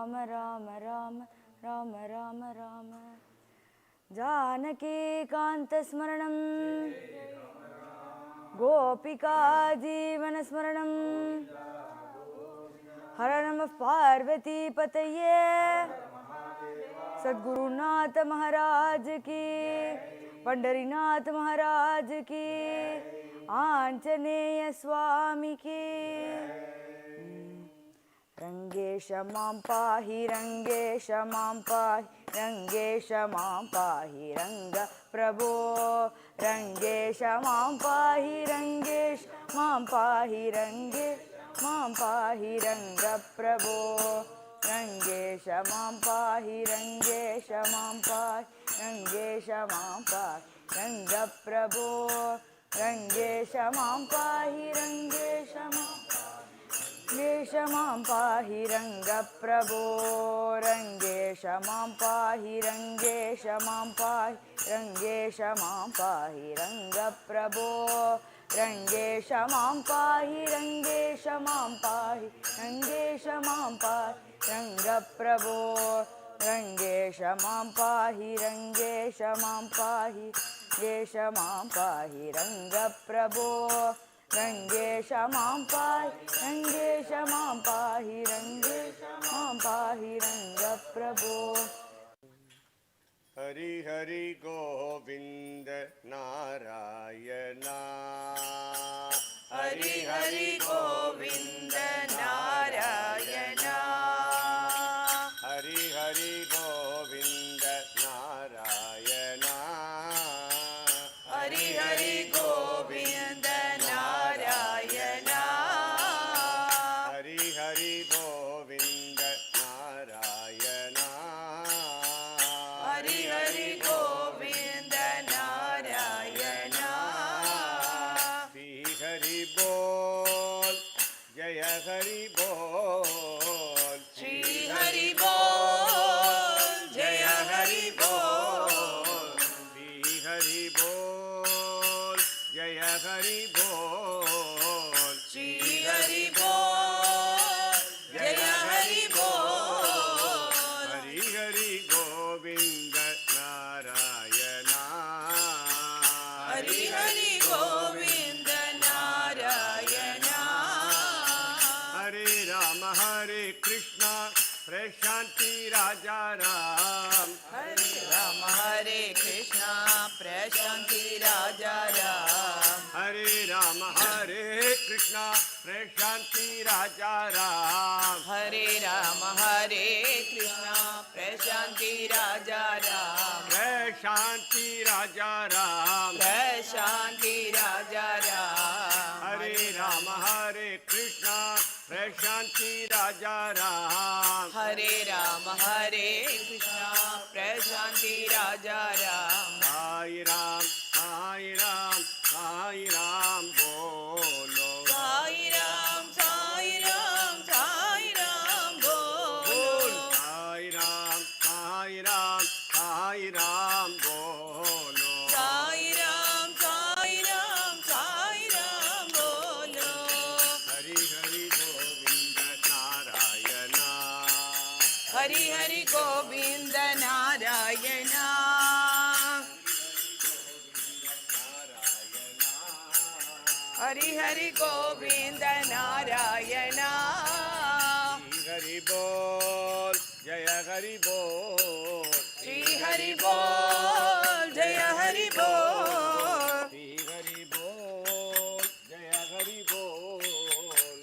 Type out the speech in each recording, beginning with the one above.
राम राम राम राम राम राम जानकी कांतस्मरणं गोपिका जीवनस्मरणं हर नमः पार्वती पतये सद्गुरुनाथ महाराज की पंडरीनाथ महाराज की आंजनेय स्वामी की रंगेश मां पाहि रंगेश मां पाहि रंगेश मां पाहि रंग प्रभो रंगेश मां पाहि रंगेश मां पाहि रंगेश मां पाहि रंग प्रभो रंगेश मां पाहि रंगेश मां पाहि रंगेश मां पाहि रंग प्रभो रंगेश मां पाहि रंगेश मां पाहि रंग प्रभो रंगेश मां पाहि रंगेश मां पाहि रंगेश मां पाहि रंग प्रभो रंगेश मां पाहि रंगेश मां पाहि रंगेश मां पाहि रंग प्रभो रंगेश मां पाहि रंगेश मां पाहि रंगेश मां पाहि रंग प्रभो रंगेश मां पाहि रंगेश मां पाहि रंगेश मां पाहि रंग प्रभो हरि हरि गोविंद नारायणा हरि हरि गोविंद नारायणा हरि हरि गोविंद नारायणा हरि हरि गोविंद नारायणा हरि हरि गोविंद नारायणा हरि हरि गोविंद नारायणा श्री हरि बोल जय हरि बोल श्री हरि बोल जय हरि बोल श्री हरि बोल जय हरि बोल श्री हरि बोल जय हरि बोल हरि हरि गोविंद नारायणा हरि हरि गोविंद नारायणा हरे कृष्ण प्रशांति राजा राम हरे राम हरे कृष्णा प्रशांति राजा राम हरे राम हरे कृष्ण प्रशांति राजा राम हरे राम हरे कृष्णा प्रशांति राजा राम प्रशांति राजा राम प्रशांति राजा राम हरे राम हरे कृष्ण प्रशांति राजा राम हरे राम हरे कृष्णा प्रशांति राजा राम साई राम साई राम साई राम बोलो साई राम साई राम साई राम बोलो साई राम साई राम साई राम बोलो साई राम साई राम साई राम बोलो हरि हरि गोविंद नारायणा हरि हरि गोविंद नारायणा हरि हरि गोविंद नारायणा हरि बोल जय हरि बोल श्री हरि बोल जय हरि बोल श्री हरि बोल जय हरि बोल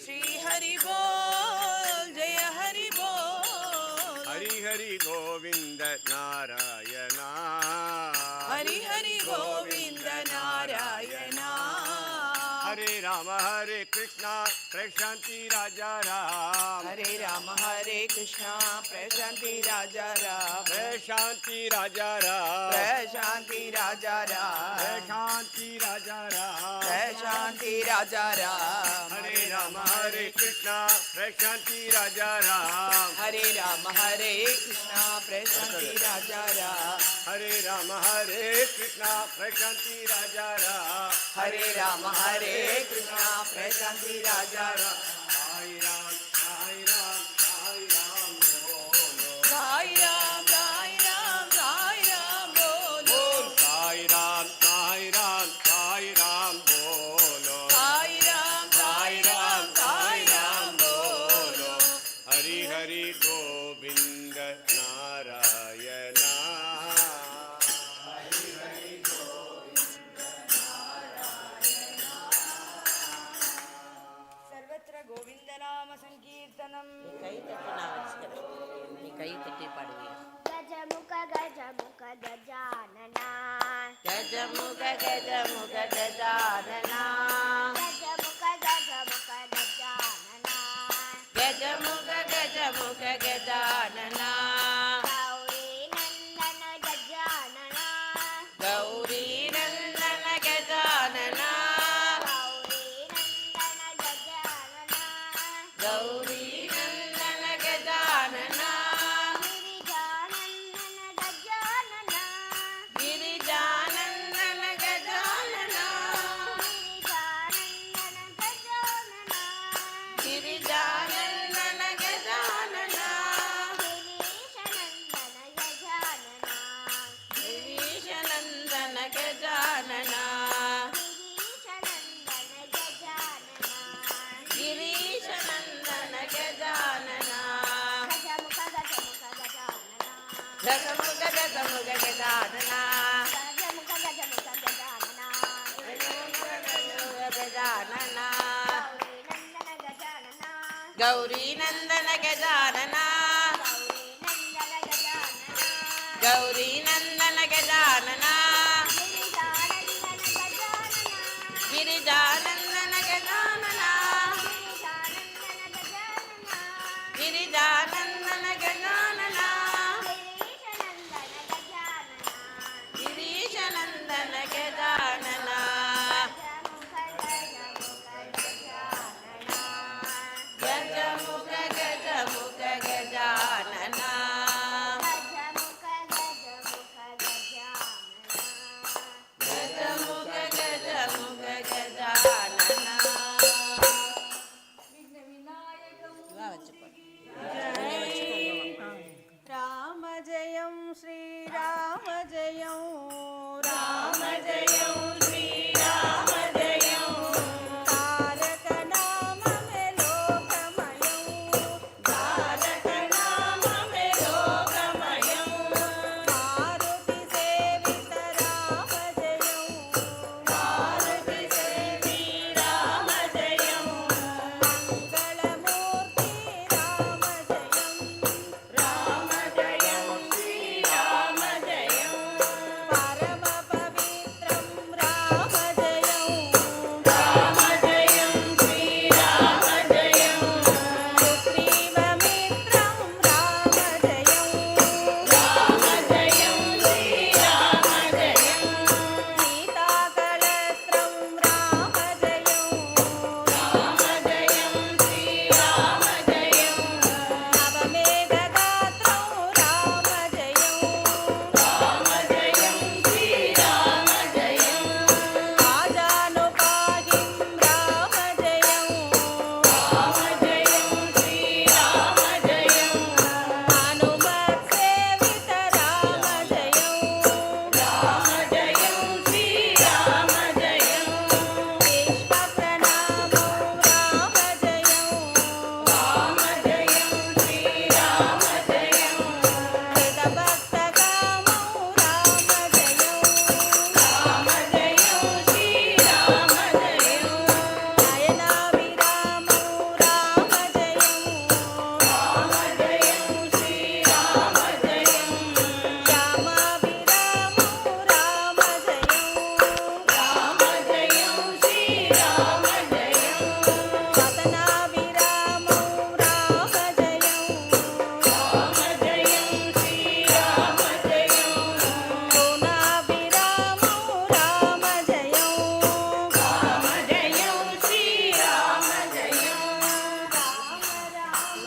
श्री हरि बोल जय हरि बोल हरि हरि गोविंद नारायणा हरि हरि गोविंद नारायणा हरे राम हरे कृष्णा प्रशांति राजा राम हरे राम हरे कृष्णा प्रशांति राजा राम प्रशांति राजा राम प्रशांति राजा राम प्रशांति राजा राम प्रशांति राजा राम हरे राम हरे कृष्णा प्रशांति राजा राम हरे राम हरे कृष्णा प्रशांति राजा राम हरे राम हरे कृष्णा प्रशांति राजा राम हरे राम हरे कृष्णा प्रशांति राजा राम साई राम साई राम साई राम गोविंद नारायण सर्वत्र गोविंद नाम संकीर्तनम कई तट्टी ना कई तट्टी पाड़वी गजमुख गजानना गजमुख गजमुख गजानना गजमुख गजानना गजमुख गजमुख गजानना गौरी नंदन गजानना गौरी नंदन गजानना गिरिजानंदन गजानना गिरिजानंदन गजानना गिरिजानंदन गजानना गिरीशनंदन गिरीशनंदन गजानना गजानना गिरीशनंदन गिरीशनंदन गजानना गजमुख गजमुख गजानना गजमुख गजमुख गजानना गजमुख गजानना गजानना गौरी नंदन गजानना गौरी गौरी नंदन नंदन गजानना गजानना गिरिजानंदन गजानना गिरिजानंदन गजानना गिरीशनंदन गजानना गिरीशनंदन गजानना गजमुख गजमुख गजानना गजमुख गजमुख गजानना राम जयं श्रीराम जयं राम जयं श्रीराम जयं तारक नाम में लोकमयं तारक नाम में लोकमयं मारुति सेवित राम जयं मारुति सेवी राम जयं मंगलमूर्ति राम जयं राम जयं श्रीराम जयं परम पवित्रं राम जयं राम जयं श्रीराम जयं सुग्रीवमित्रं राम जयं राम जयं श्रीराम जयं सीताकलत्रं राम जयं राम जयं श्रीराम जयं नवमेघगात्रं राम जयं राम जयं श्रीराम जयं आजानुपाहिं राम जयं राम जयं श्रीराम जयं हनुमत्सेवित राम जयं राम जयं श्रीराम जयं विश्वप्रणामं राम जयं राम जयं श्रीराम जयं कृतभक्तकामं राम जयं राम जयं श्रीराम जयं नयनाभिरामं राम जयं राम जयं श्रीराम जयं श्यामाभिरामं राम जयं राम जयं श्रीराम जयं वदनाभिरामं राम जयं राम जयं श्रीराम जयं गुणाभिरामं राम जयं राम जयं श्रीराम जयं राम राम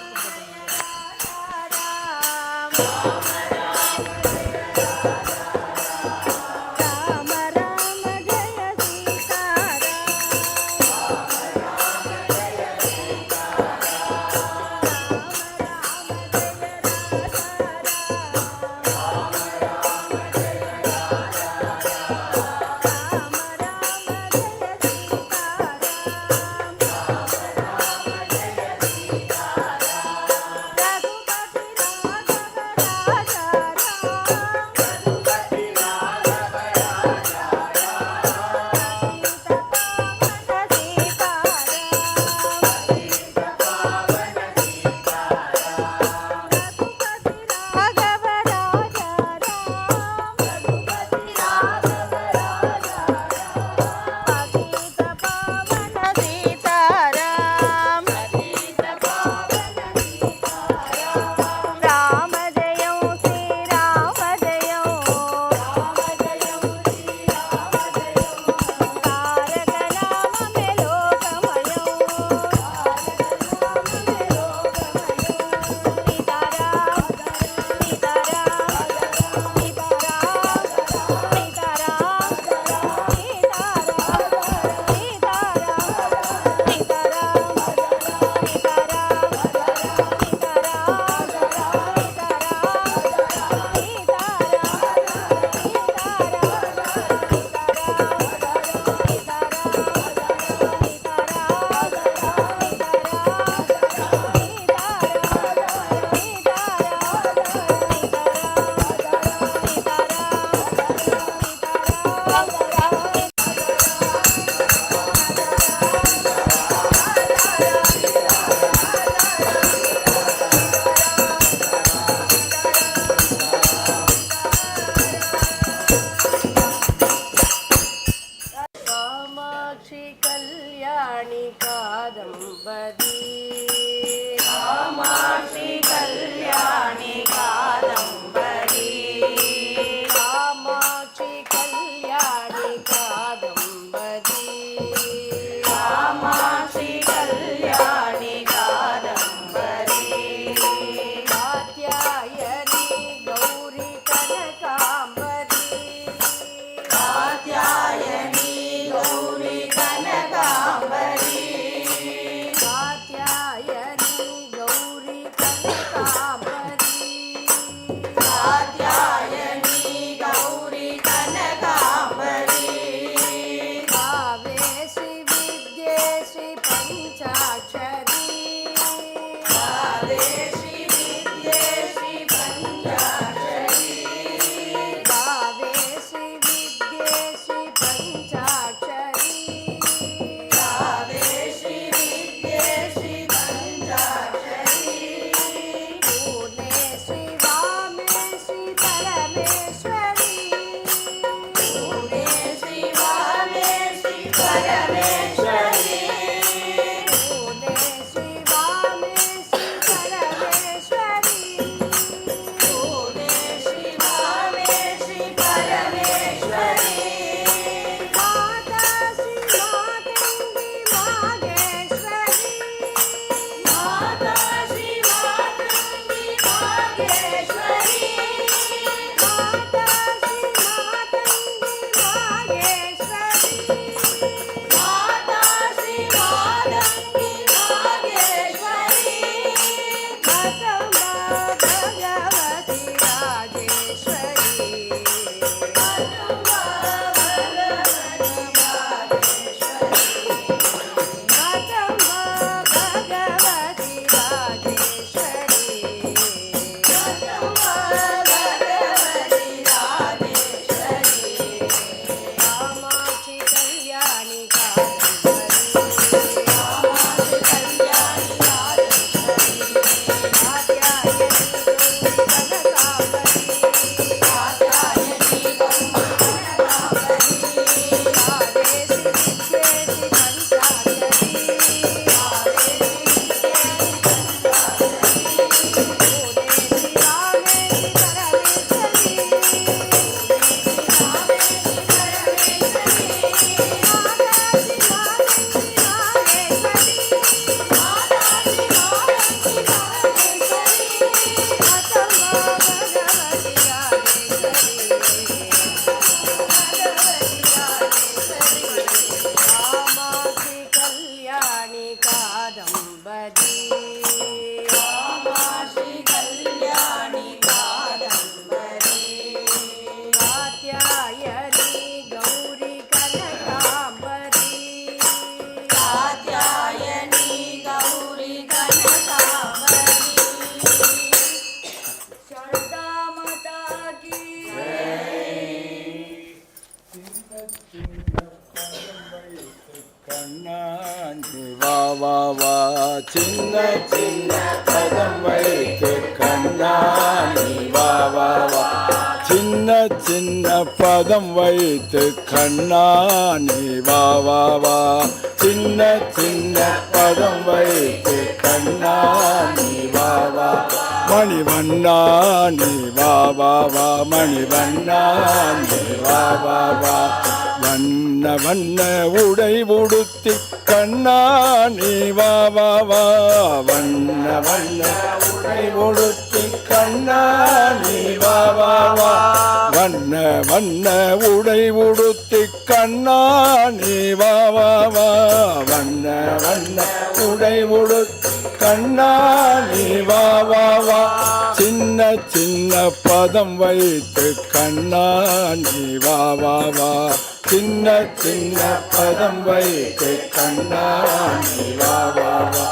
जय सीताराम பரமேஸ்வரி பூதேசி வாமேசி பரமேஸ்வரி பூதேசி வாமேசி பரமேஸ்வரி பூதேசி வாமேசி பரமேஸ்வரி மாதாசி மாதங்கி மாகேஸ்வரி மாதாசி மாதங்கி மாகேஸ்வரி மாதாசி மாதங்கி மாகேஸ்வரி மாதாசி மாதங்கி மாகேஸ்வரி கதம்ப பகவதி ராஜேஸ்வரி கதம்ப பகவதி ராஜேஸ்வரி காமாட்சி கல்யாணி காதம்பரி காத்யாயனி கௌரி கனகாம்பரி ராதேசி வித்யேசி பஞ்சாட்சரி பூதேசி ராமேசி பரமேஸ்வரி மாதாசி மாதங்கி மாகேஸ்வரி கதம்ப பகவதி ராஜேஸ்வரி காமாட்சி கல்யாணி காதம்பரி காத்யாயனி கௌரி கனகாம்பரி சாரதா மாதா கி கண்ணாண்டி வா வா வா சின்ன சின்ன பதம் வைத்து கண்ணாண்டி வா வா வா சின்ன சின்ன பதம் வைத்து கண்ணாண்டி வா வா வா சின்ன சின்ன பதம் வைத்து கண்ணாண்டி வா வா மணிவண்ணா நீ வா வா வா மணிவண்ணா நீ வா வா வா வண்ண வண்ண உடை உடுத்தி கண்ணா நீ வா வா வா வண்ண வண்ண உடை உடுத்தி கண்ணா நீ வா வா வா வண்ண வண்ண உடை உடுத்தி கண்ணா நீ வா வா வா வண்ண வண்ண உடை உடுத்தி கண்ணா நீ வா வா வா சின்ன சின்ன பதம் வைத்து கண்ணா நீ வா வா வா சின்ன சின்ன பதம் வைத்து கண்ணா நீ வா வா வா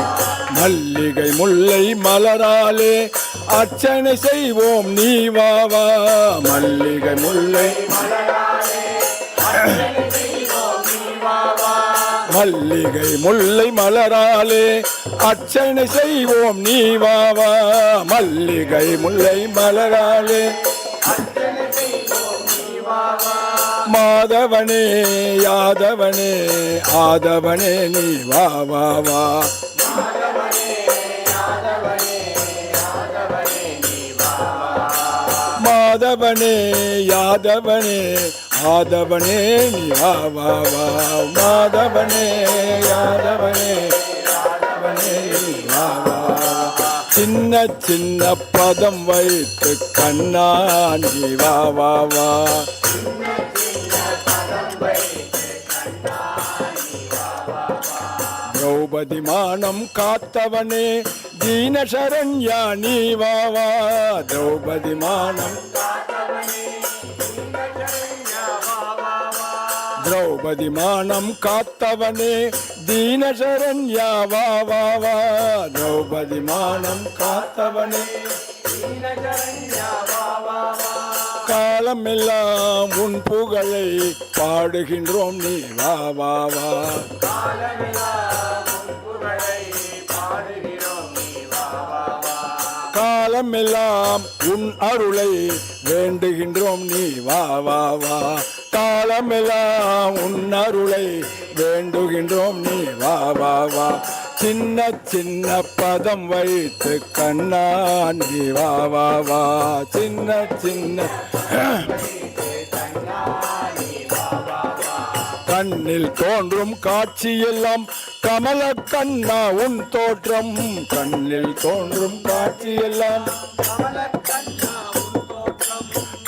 மல்லிகை முல்லை மலராலே அர்ச்சனை செய்வோம் நீ வா வா மல்லிகை முல்லை மல்லிகை முல்லை மலராலே அர்ச்சனை செய்வோம் நீ வா வா மல்லிகை முல்லை மலராலே மாதவனே யாதவனே ஆதவனே நீ வா வா வா மாதவனே யாதவனே ஆதவனே நீ வா வா வா மாதவனே யாதவனே ஆதவனே நீ வா வா வா சின்ன சின்ன பதம் வைத்து கண்ணா நீ வா வா வா திரௌபதி மானம் காத்தவனே தீன சரண்யா நீ வா வா திரௌபதி மானம் திரௌபதி மானம் காத்தவனே தீன சரண்யா வா வா வா திரௌபதி மானம் காத்தவனே காலமெல்லாம் உன் புகழை பாடுகின்றோம் நீ வா வா வா கால காலமெல்லாம் உன் அருளை வேண்டுகின்றோம் நீ வா வா வா காலமெல்லாம் உன் அருளை வேண்டுகின்றோம் நீ வா வா வா சின்ன சின்ன பதம் வைத்து கண்ணா நீ வா வா வா சின்ன சின்ன கண்ணில் தோன்றும் காட்சியெல்லாம் கமல கண்ணா உன் தோற்றம் கண்ணில் தோன்றும் காட்சியெல்லாம்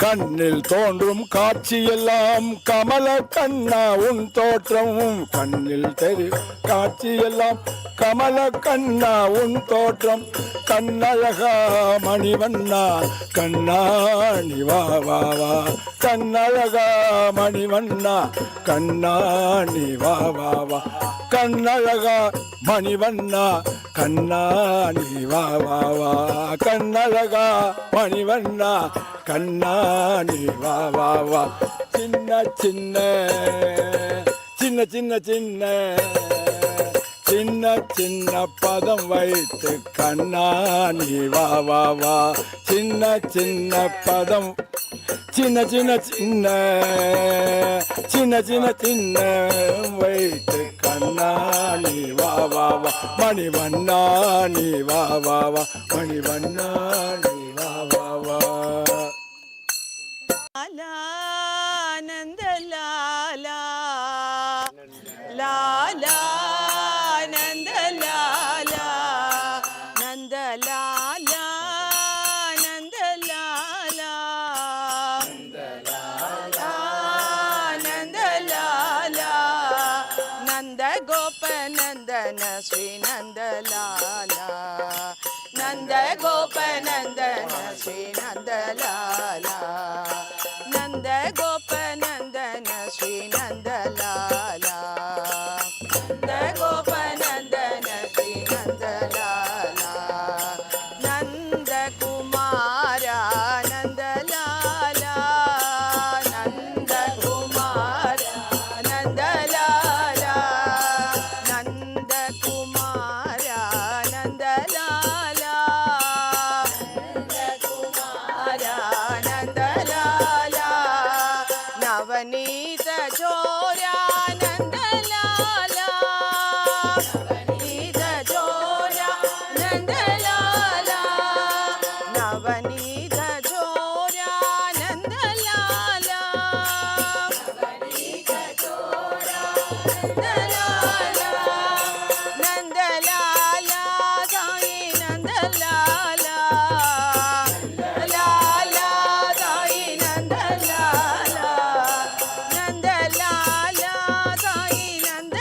கண்ணில் தோன்றும் காட்சியெல்லாம் கமல கண்ணா உன் தோற்றம் கண்ணில் தெரியும் காட்சியெல்லாம் கமல கண்ணா உன் தோற்றம் கண்ணழகா மணிவண்ணா கண்ணாணி வா வா வா கண்ணழகா மணிவண்ணா கண்ணாணி வா வா வா கண்ணழகா மணிவண்ணா கண்ணாணி வா வா வா கண்ணழகா மணிவண்ணா கண்ணாணி வா வா வா சின்ன சின்ன சின்ன சின்ன சின்ன சின்ன சின்ன பதம் வைத்து கண்ணாணி வா வா வா சின்ன சின்ன பதம் சின்ன சின்ன சின்ன சின்ன சின்ன சின்ன வைத்து கண்ணாணி வா வா வா மணிவண்ணா நீ வா வா வா மணிவண்ணா நீ வா வா வா நந்த லாலா லாலா நந்த லாலா நந்த லாலா நந்த லாலா நந்த லாலா நந்த கோப நந்தன ஸ்ரீ நந்த லாலா நந்த கோப நந்தன ஸ்ரீ நந்த லாலா நந்த கோப நந்தன ஸ்ரீ நந்த லாலா நந்த கோப நந்தன ஸ்ரீ நந்த லாலா நந்த குமாரா நந்த லாலா நந்த குமாரா நந்த லாலா நந்த குமாரா நந்த லாலா நந்த குமாரா நந்த லாலா நவநீத ஜோரா நந்த லாலா நவநீத ஜோரா நந்த லாலா நவநீத ஜோரா நந்த லாலா நவநீத ஜோரா நந்த லாலா நந்த லாலா சாயி நந்த லாலா லாலா சாயி நந்த லாலா நந்த லாலா சாயி நந்த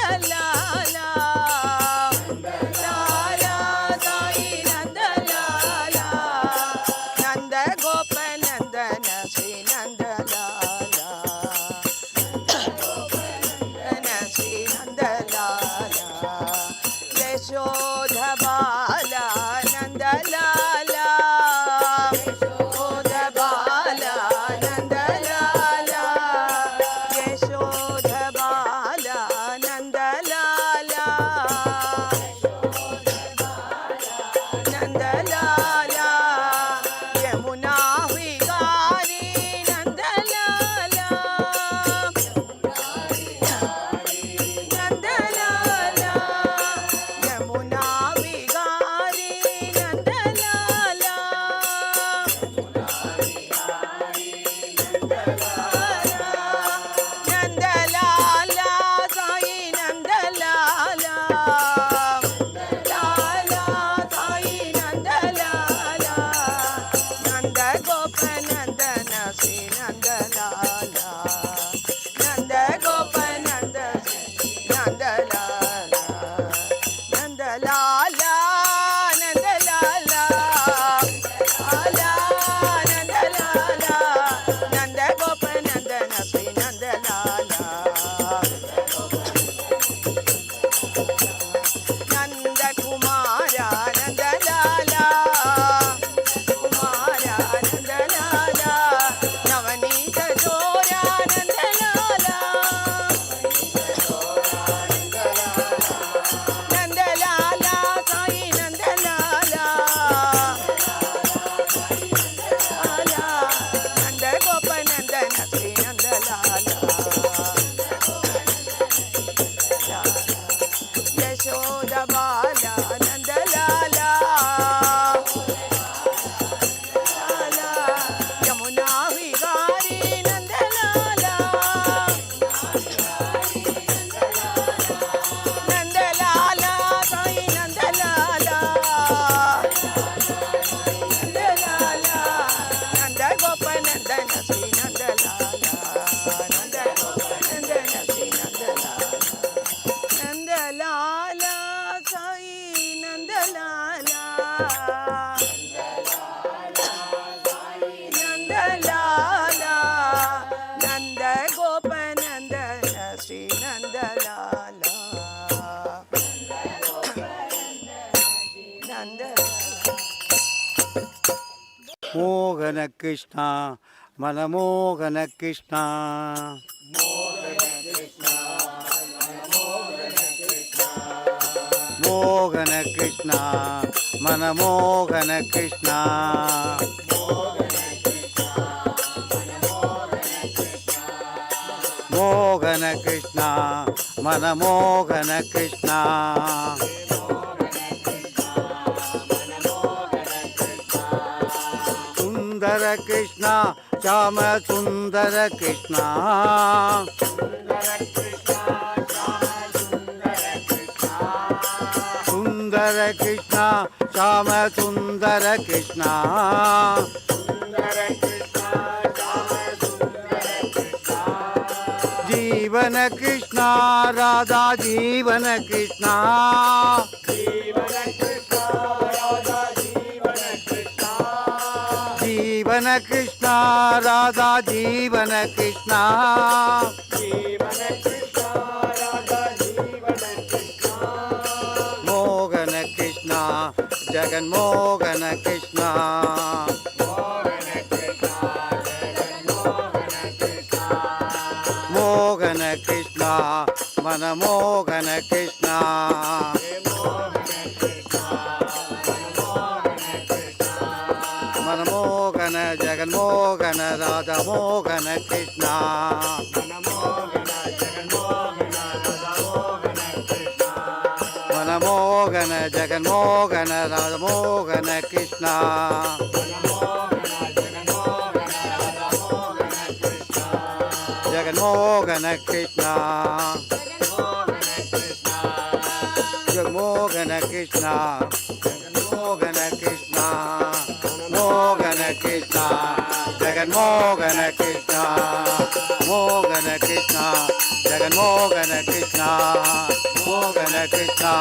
மோகன கிருஷ்ணா மனமோகன கிருஷ்ணா மோகன கிருஷ்ணா மனமோகன கிருஷ்ணா மோகன கிருஷ்ணா மனமோகன கிருஷ்ணா சுந்தர கிருஷ்ணா ஷாம சுந்தர கிருஷ்ணா சுந்தர கிருஷ்ணா ஷாம சுந்தர கிருஷ்ணா ஜீவன கிருஷ்ணா ராதா ஜீவன கிருஷ்ணா ஜீவன கிருஷ்ணா ராதா ஜீவன கிருஷ்ணா மோகன கிருஷ்ணா ஜெகன்மோகன கிருஷ்ணா மோகன கிருஷ்ணா மனமோகன கிருஷ்ணா மனமோகன ஜெகன்மோகன ராதமோகன கிருஷ்ணா மனமோகன ஜெகன்மோகன ராதமோகன கிருஷ்ணா ஜெகன்மோகன கிருஷ்ணா ஜெகன்மோகன கிருஷ்ணா ஜெகன்மோகன கிருஷ்ணா மோகன கிருஷ்ணா ஜெகன்மோகன கிருஷ்ணா மோகன கிருஷ்ணா ஜெகன்மோகன கிருஷ்ணா மோகன கிருஷ்ணா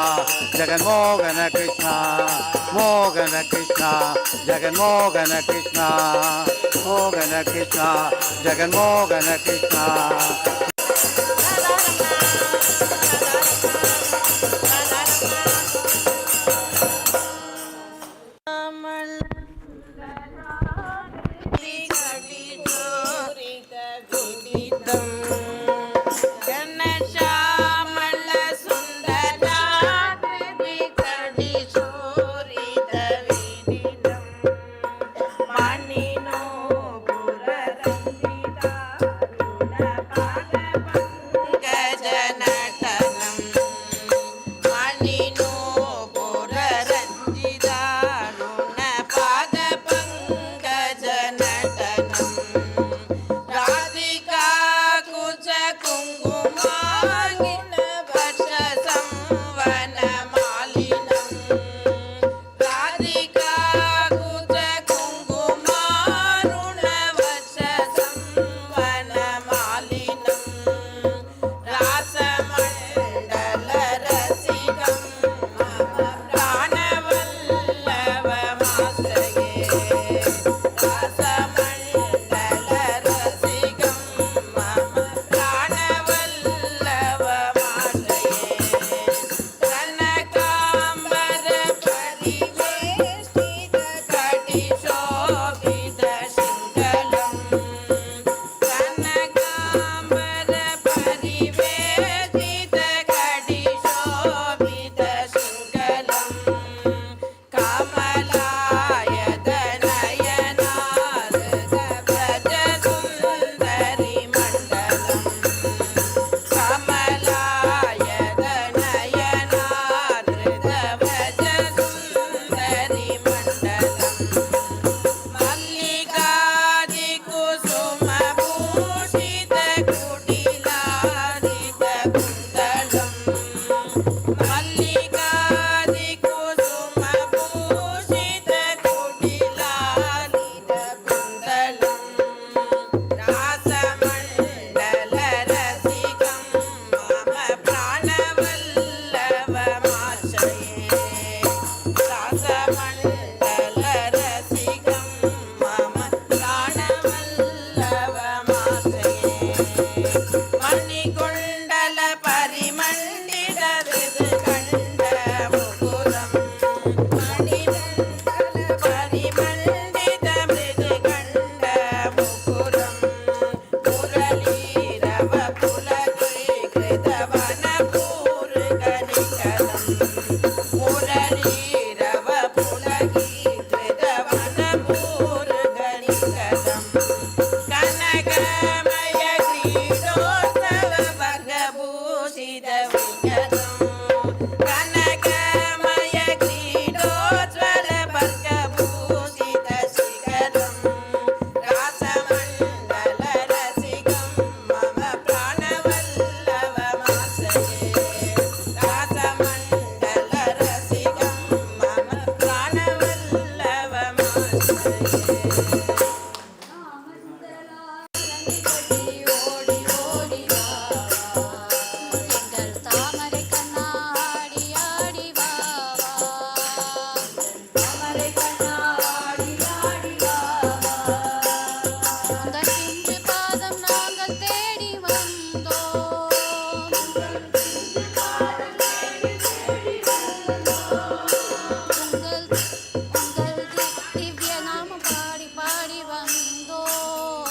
ஜெகன்மோகன கிருஷ்ணா மோகன கிருஷ்ணா ஜெகன்மோகன கிருஷ்ணா மோகன கிருஷ்ணா ஜெகன்மோகன கிருஷ்ணா सुखदं कनकमय क्रीडोत्सव भगभूषित विजयं कनकमय क्रीडोत्सव भगभूषित शिखरं रासमण्डल रसिकं मम प्राणवल्लभमाश्रये रासमण्डल रसिकं मम எங்கள் தாமரை கண்ணாடி ஆடி வா உங்கள் பிஞ்சு பாதம் நாங்கள் தேடி வந்தோம் உங்கள் திவ்ய நாமம் பாடி பாடி வந்தோம்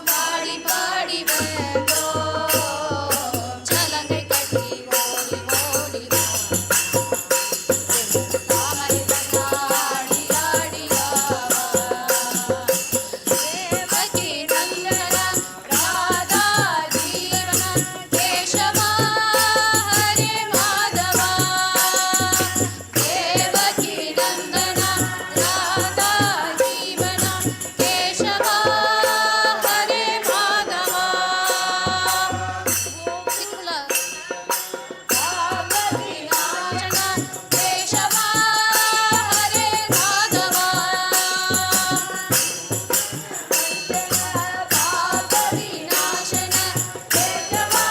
பாடி பாடி வந்தோம் சலங்கை கட்டி ஓடி ஓடி வா. தாமரை கண்ணாடி ஆடி வா. தேவகி நந்தன ராதா ஜீவன கேசவா ஹரே மாதவா தேவகி நந்தன ராதா ஜீவன கேசவா ஹரே மாதவா சிங்குல பாபதி நாசன கேசவா ஹரே மாதவா பாபதி நாசன கேசவா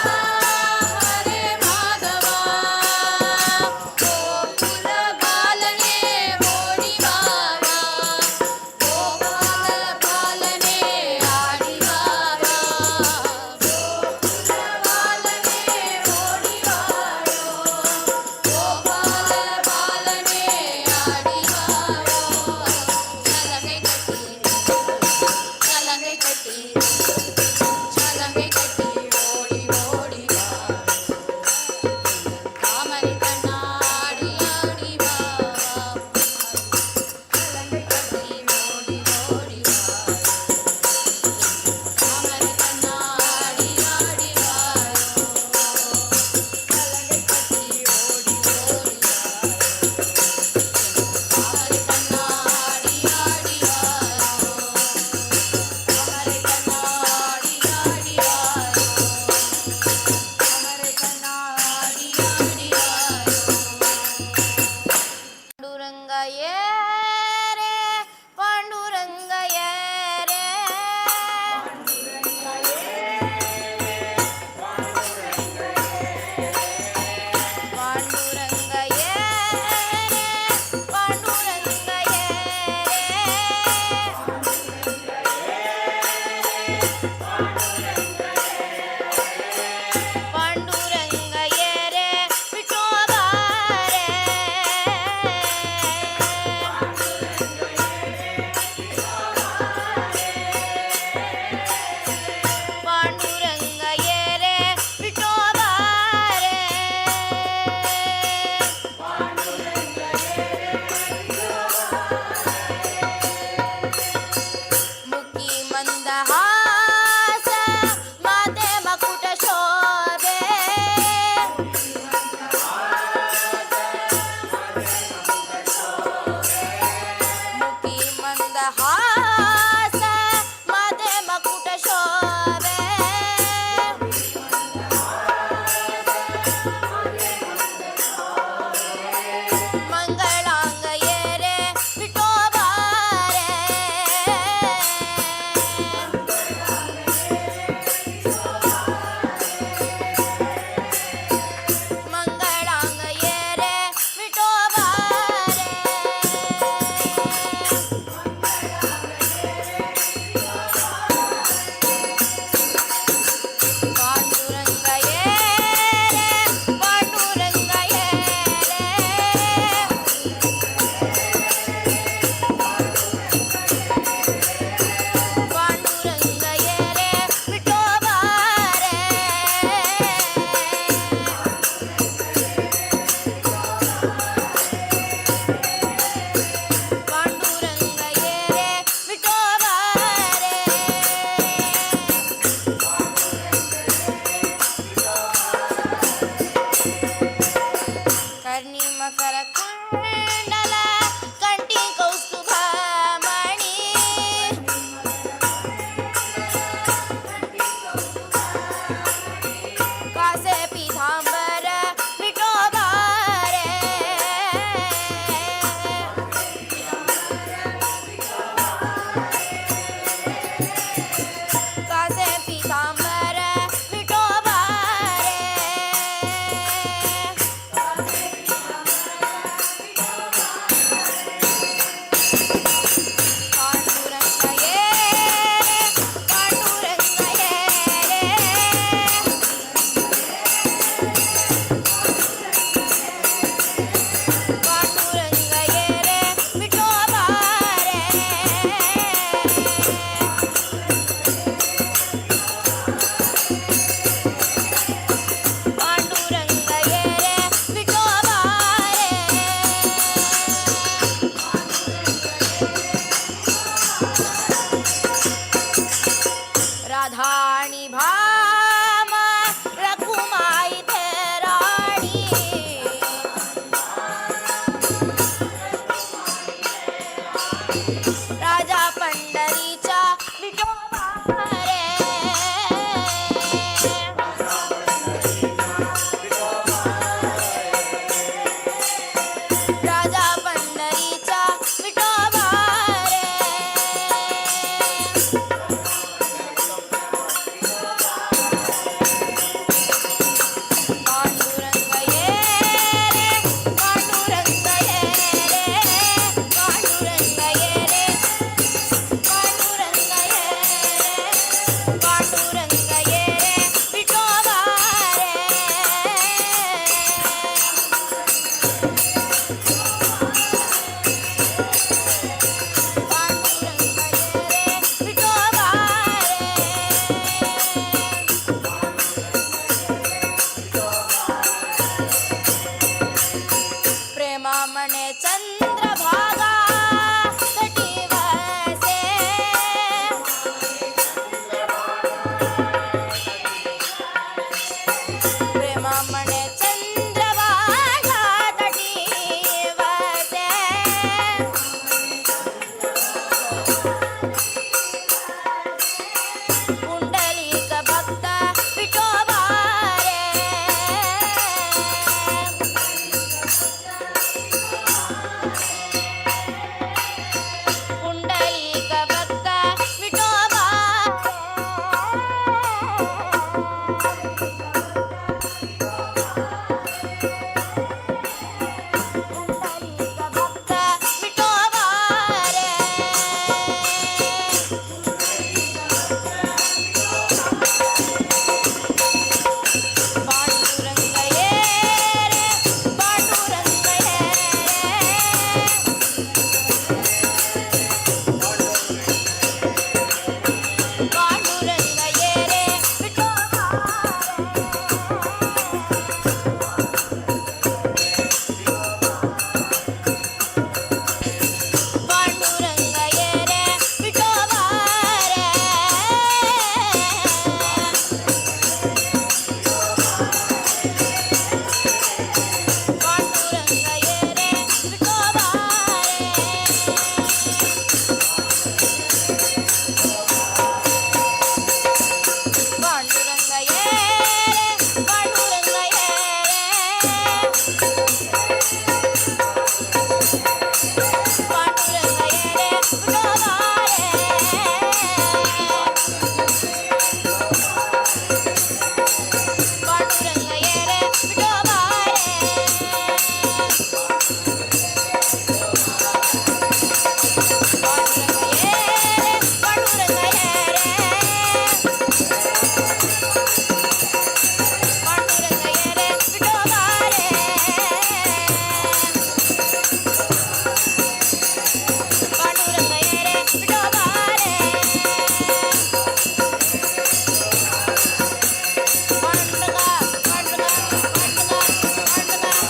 ஹரே மாதவா கோகுல பாலனே ஓடி வாரா கோபால பாலனே ஆடி வாரா கோகுல பாலனே ஓடி வாரோ கோபால பாலனே ஆடி வாரோ சலங்கை கட்டி ஓடி ஓடி வா தாமரை கண்ணாடி ஆடி வா சலங்கை கட்டி ஓடி ஓடி வா தாமரை கண்ணாடி ஆடி வா சலங்கை கட்டி ஓடி ஓடி வா தாமரை கண்ணாடி ஆடி வா தாமரை கண்ணாடி ஆடி வா தாமரை கண்ணாடி ஆடி வா பாண்டுரங்க ஏரே பாண்டுரங்க ஏரே பாண்டுரங்க ஏரே பாண்டுரங்க ஏரே விட்டோபாரே பாண்டுரங்க ஏரே விட்டோபாரே ಮುಖಿ ಮಂದಹಾಸ ಮಾತೆ ಮಕುಟ ಶೋಭೆ ಮುಖಿ ಮಂದಹಾಸ ಮಾತೆ ಮಕುಟ ಶೋಭೆ ಮಂಗಳಾಂಗ ಏರೆ ವಿಠೋಬಾರೆ ಮಂಗಳಾಂಗ ಏರೆ ವಿಠೋಬಾರೆ राधाणी भाम रखुमाई तेराणी राजा पंढरीचा विठोबा रे राजा पंढरीचा विठोबा रे पांडुरंग ये रे पांडुरंग ये रे पांडुरंग ये रे पांडुरंग ये रे पांडुरंग ये रे विठोबा रे पांडुरंग ये रे विठोबा रे प्रेमा मने चंद्रभागा तटी वसे प्रेमा मने चंद्रभागा तटी वसे पुंडलिक भक्त विठोबा रे पुंडलिक भक्त विठोबा पुंडलिक भक्त विठोबा रे पांडुरंग ये रे पांडुरंग ये रे पांडुरंग ये रे विठोबा पांडुरंग ये रे विठोबा रे पांडुरंग ये रे विठोबा पांडुरंग ये रे पांडुरंग ये रे पांडुरंग ये रे विठोबा पांडुरंग ये रे विठोबा पांडुरंग ये रे पांडुरंग ये रे पांडुरंग ये रे विठोबा पांडुरंग ये रे विठोबा पांडुरंगा पांडुरंगा पांडुरंगा पांडुरंगा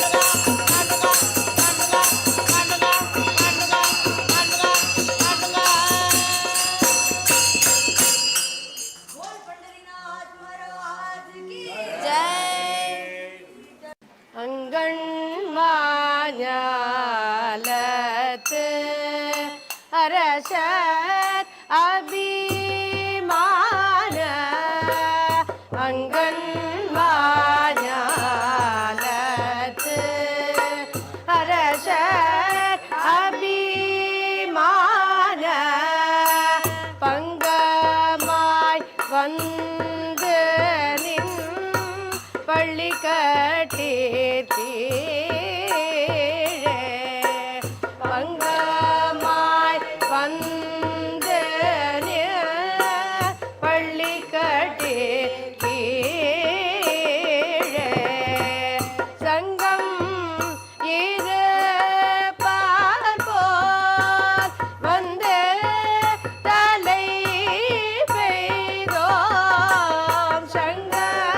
पांडुरंगा पांडुरंगा पांडुरंगा पांडुरंगा पांडुरंगा बोल पंढरीनाथ महाराज की जय अंगण मान्यालत हर्षत अभिमान अंगण मान्यालत हर्षत अभिमान पंगमाय वंदनिं பள்ளிக்கட்டீர்த்தீரே பங்கமாய் வந்து பள்ளிக்கட்டீர்த்தீரே சங்கம் இரு பார்ப்போர் வந்து தலை பெய்தோம் சங்கம்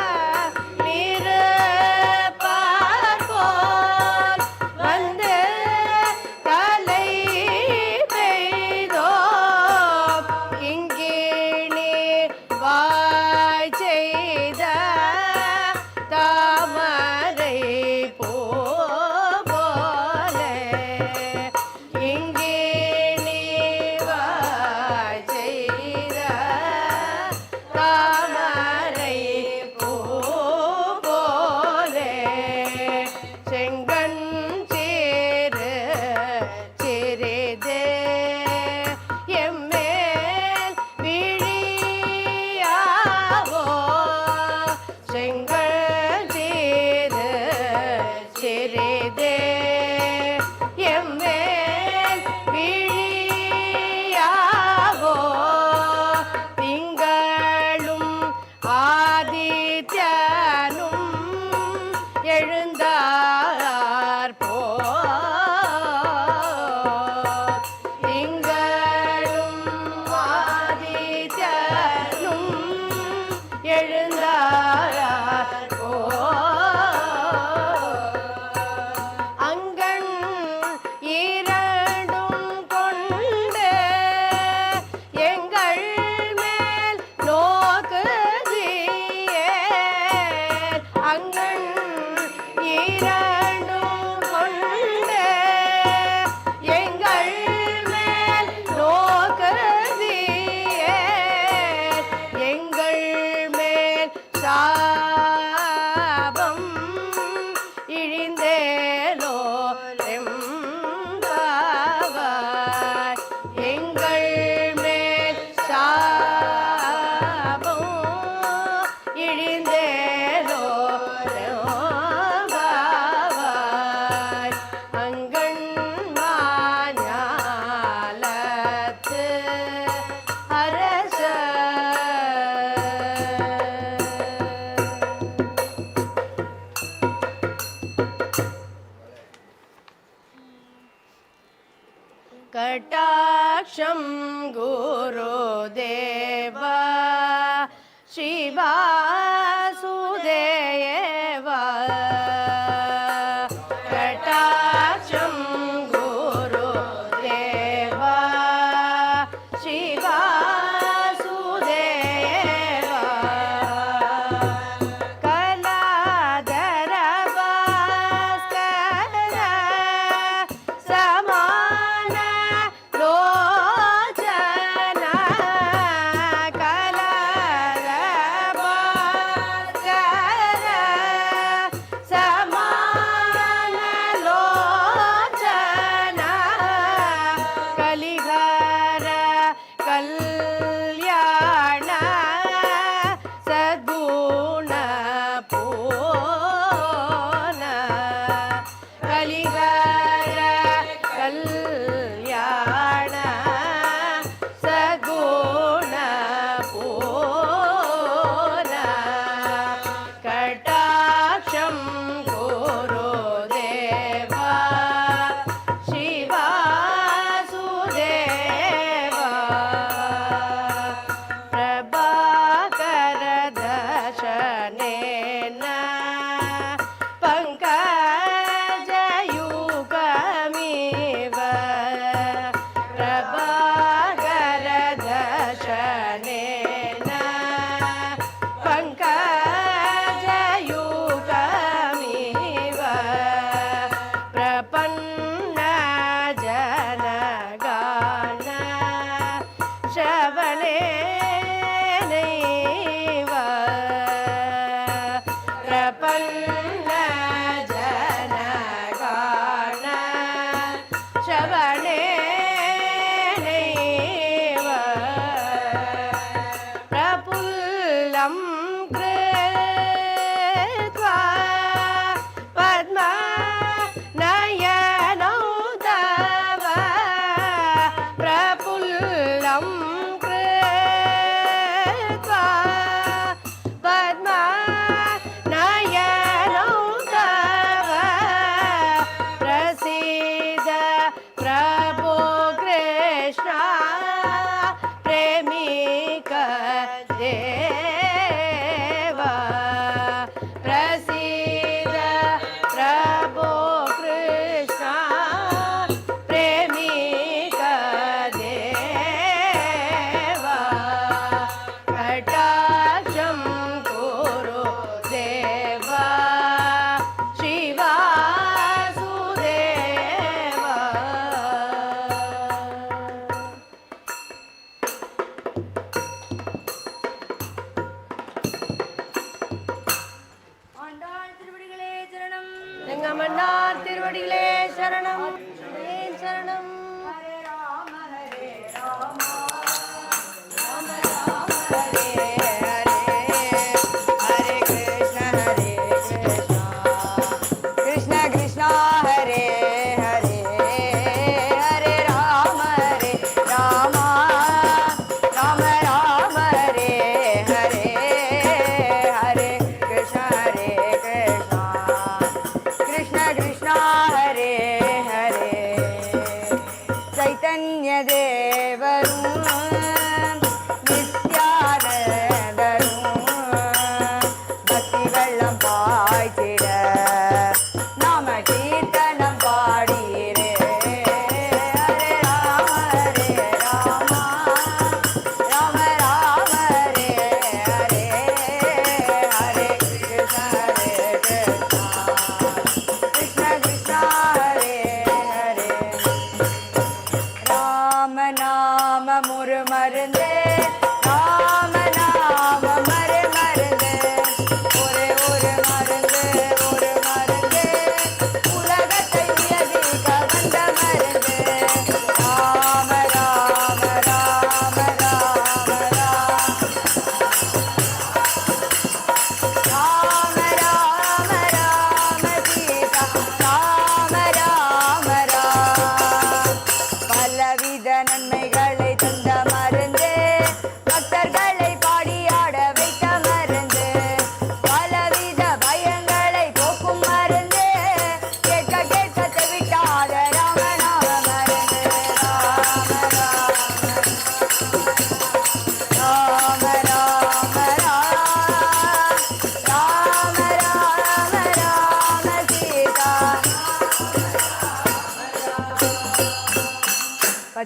பாவாய் அங்கண்மாஞாலத்து அரச कटाक्षं गुरुदेव श्रीवासुदेव कटाक्षं गुरुदेव श्रीवासुदेव कलाधर भास्कर समान लोचन कलाधर भास्कर समान लोचन कलिघर कल्याण सद्गुण पूर्ण कलिघर कल्याण सद्गुण पूर्ण कटाक्षं गुरुदेव श्रीवासुदेव प्रभाकर दर्शनेन पङ्कजयुगमिव प्रभाकर दर्शनेन पङ्कजयुगमिव प्रपन्न जनगान श्रवणेनैव प्रपन्न जनगान श्रवणेनैव प्रफुल्लं कृत्वा पद्मनयनौ तव प्रफुल्लं कृत्वा पद्मनयनौ तव प्रसीद प्रभो कृष्ण प्रेमिक देव प्रसीद प्रभो कृष्ण प्रेमिक देव कटाक्षं गुरुदेव श्रीवासुदेव ஆண்டாள் திருவடிகளே சரணம். செங்கமன்னார் திருவடிகளே சரணம் சரணம் ஹரே ராம ஹரே ராம ராம ராம हरे हरे हरे कृष्ण कृष्ण कृष्ण हरे हरे हरे राम राम राम राम हरे हरे हरे कृष्ण कृष्ण कृष्ण हरे हरे चैतन्य देवरू நித்யானந்தரும் பக்தி வெள்ளம் பாய்ச்சிட நாம கீர்த்தனம் பாடீரே ஹரே ராம ராம ராம ஹரே ஹரே ஹரே கிருஷ்ண கிருஷ்ண கிருஷ்ண ஹரே ஹரே ராம நாம முருமருந்தே ராம நாம மரு மருந்தே ஒரு மரு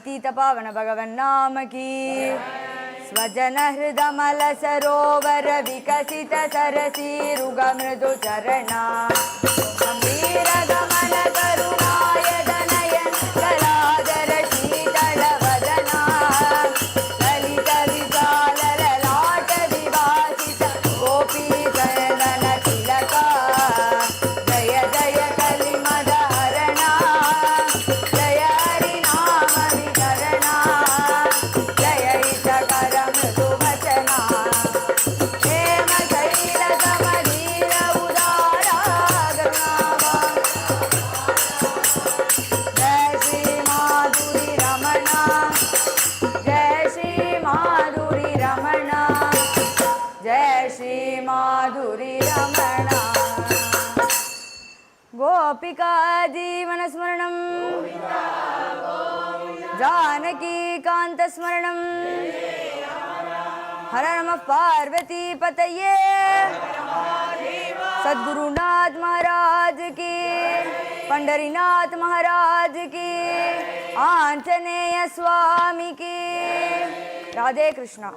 पतित पावन भगवन नाम की स्वजन हृदमल सरोवर विकसित सरसी रुग मृदु चरणा गंभीर गमन करुणायद नयन कलाधर शीतल वदना ललित विशाल ललाट विभासित गोपी चंदन तिलका जय जय कलिमद हरणा जय हरि नाम विचरणा जय हितकर मृदुवचना हेम शैल समधीर उदारा करुणावान जय श्री माधुरी रमणा जय श्री माधुरी रमणा जय श्री माधुरी रमणा गोपिका जीवन स्मरणं जानकी कांत स्मरणं हर नमः पार्वती पतये सद्गुरुनाथ महाराज की पंडरीनाथ महाराज की आंजनेय स्वामी की राधे कृष्णा।